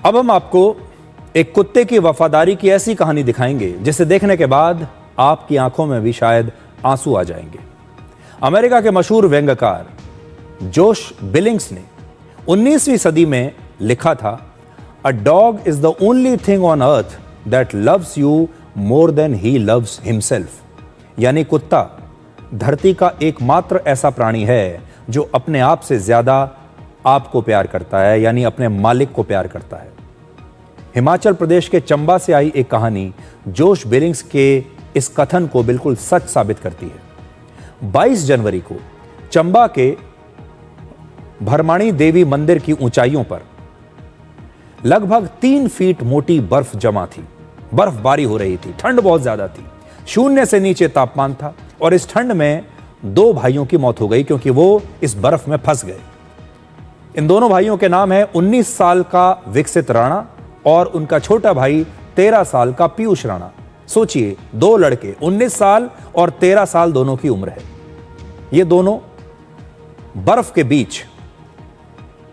अब हम आपको एक कुत्ते की वफादारी की ऐसी कहानी दिखाएंगे जिसे देखने के बाद आपकी आंखों में भी शायद आंसू आ जाएंगे। अमेरिका के मशहूर व्यंग्यकार जोश बिलिंग्स ने 19वीं सदी में लिखा था, a dog is the only thing on earth that loves you more than he loves himself. यानी कुत्ता धरती का एकमात्र ऐसा प्राणी है जो अपने आप से ज्यादा आपको प्यार करता है, यानी अपने मालिक को प्यार करता है। हिमाचल प्रदेश के चंबा से आई एक कहानी जोश बिलिंग्स के इस कथन को बिल्कुल सच साबित करती है। 22 जनवरी को चंबा के भरमाणी देवी मंदिर की ऊंचाइयों पर लगभग 3 फीट मोटी बर्फ जमा थी। बर्फबारी हो रही थी, ठंड बहुत ज्यादा थी, 0 से नीचे तापमान था और इस ठंड में 2 भाइयों की मौत हो गई क्योंकि वो इस बर्फ में फंस गए। इन दोनों भाइयों के नाम है 19 साल का विकसित राणा और उनका छोटा भाई 13 साल का पीयूष राणा। सोचिए, 2 लड़के 19 साल और 13 साल दोनों की उम्र है। ये दोनों बर्फ के बीच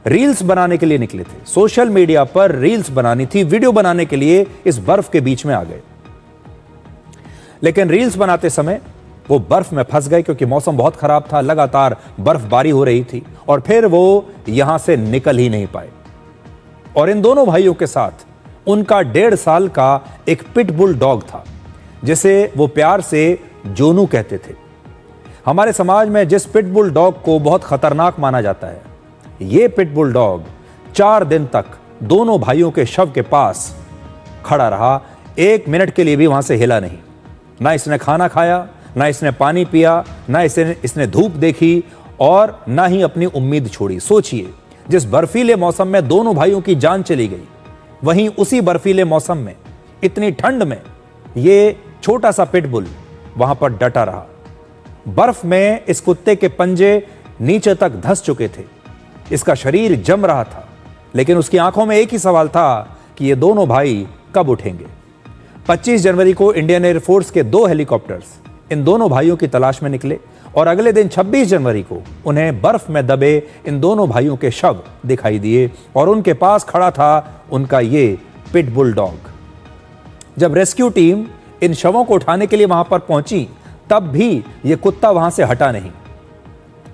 रील्स बनाने के लिए निकले थे। सोशल मीडिया पर रील्स बनानी थी, वीडियो बनाने के लिए इस बर्फ के बीच में आ गए। लेकिन रील्स बनाते समय वो बर्फ में फंस गए क्योंकि मौसम बहुत खराब था, लगातार बर्फबारी हो रही थी और फिर वो यहां से निकल ही नहीं पाए। और इन दोनों भाइयों के साथ उनका 1.5 साल का एक पिटबुल डॉग था जिसे वो प्यार से जोनू कहते थे। हमारे समाज में जिस पिटबुल डॉग को बहुत खतरनाक माना जाता है, ये पिटबुल डॉग 4 दिन तक दोनों भाइयों के शव के पास खड़ा रहा। 1 मिनट के लिए भी वहां से हिला नहीं। ना इसने खाना खाया, ना इसने पानी पिया, ना इसने धूप देखी और ना ही अपनी उम्मीद छोड़ी। सोचिए, जिस बर्फीले मौसम में दोनों भाइयों की जान चली गई, वहीं उसी बर्फीले मौसम में इतनी ठंड में ये छोटा सा पिटबुल वहां पर डटा रहा। बर्फ में इस कुत्ते के पंजे नीचे तक धंस चुके थे, इसका शरीर जम रहा था, लेकिन उसकी आंखों में एक ही सवाल था कि ये दोनों भाई कब उठेंगे। 25 जनवरी को इंडियन एयरफोर्स के 2 हेलीकॉप्टर्स इन दोनों भाइयों की तलाश में निकले और अगले दिन 26 जनवरी को उन्हें बर्फ में दबे इन दोनों भाइयों के शव दिखाई दिए और उनके पास खड़ा था उनका ये पिटबुल डॉग। जब रेस्क्यू टीम इन शवों को उठाने के लिए वहां पर पहुंची, तब भी ये कुत्ता वहां से हटा नहीं,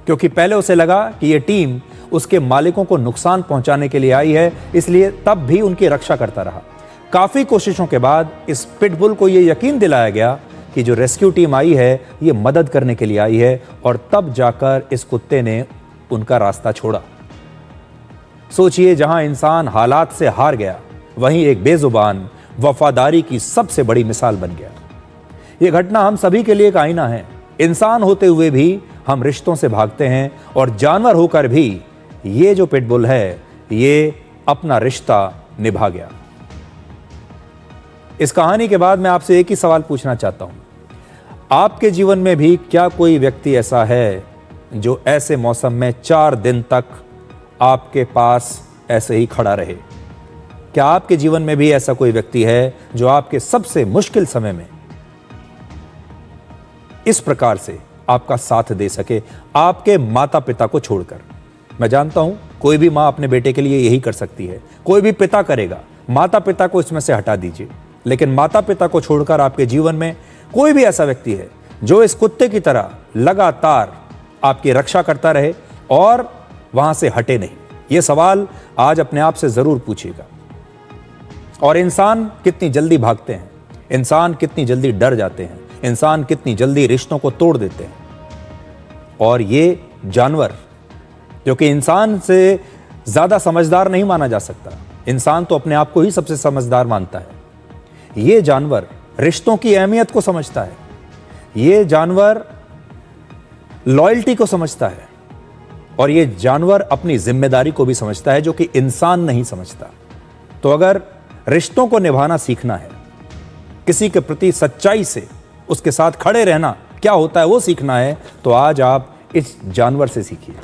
क्योंकि पहले उसे लगा कि ये टीम उसके मालिकों को नुकसान पहुंचाने के लिए आई है, इसलिए तब भी उनकी रक्षा करता रहा। काफी कोशिशों के बाद इस पिटबुल को यह यकीन दिलाया गया कि जो रेस्क्यू टीम आई है ये मदद करने के लिए आई है, और तब जाकर इस कुत्ते ने उनका रास्ता छोड़ा। सोचिए, जहां इंसान हालात से हार गया, वहीं एक बेजुबान वफादारी की सबसे बड़ी मिसाल बन गया। यह घटना हम सभी के लिए एक आईना है। इंसान होते हुए भी हम रिश्तों से भागते हैं और जानवर होकर भी ये जो पिटबुल है ये अपना रिश्ता निभा गया। इस कहानी के बाद मैं आपसे एक ही सवाल पूछना चाहता हूं, आपके जीवन में भी क्या कोई व्यक्ति ऐसा है जो ऐसे मौसम में 4 दिन तक आपके पास ऐसे ही खड़ा रहे? क्या आपके जीवन में भी ऐसा कोई व्यक्ति है जो आपके सबसे मुश्किल समय में इस प्रकार से आपका साथ दे सके, आपके माता पिता को छोड़कर? मैं जानता हूं कोई भी मां अपने बेटे के लिए यही कर सकती है, कोई भी पिता करेगा। माता पिता को इसमें से हटा दीजिए, लेकिन माता पिता को छोड़कर आपके जीवन में कोई भी ऐसा व्यक्ति है जो इस कुत्ते की तरह लगातार आपकी रक्षा करता रहे और वहां से हटे नहीं? यह सवाल आज अपने आप से जरूर पूछिएगा। और इंसान कितनी जल्दी भागते हैं, इंसान कितनी जल्दी डर जाते हैं, इंसान कितनी जल्दी रिश्तों को तोड़ देते हैं। और ये जानवर, जो कि इंसान से ज्यादा समझदार नहीं माना जा सकता, इंसान तो अपने आप को ही सबसे समझदार मानता है, ये जानवर रिश्तों की अहमियत को समझता है। ये जानवर लॉयल्टी को समझता है और ये जानवर अपनी जिम्मेदारी को भी समझता है, जो कि इंसान नहीं समझता। तो अगर रिश्तों को निभाना सीखना है, किसी के प्रति सच्चाई से उसके साथ खड़े रहना क्या होता है वो सीखना है, तो आज आप इस जानवर से सीखिए।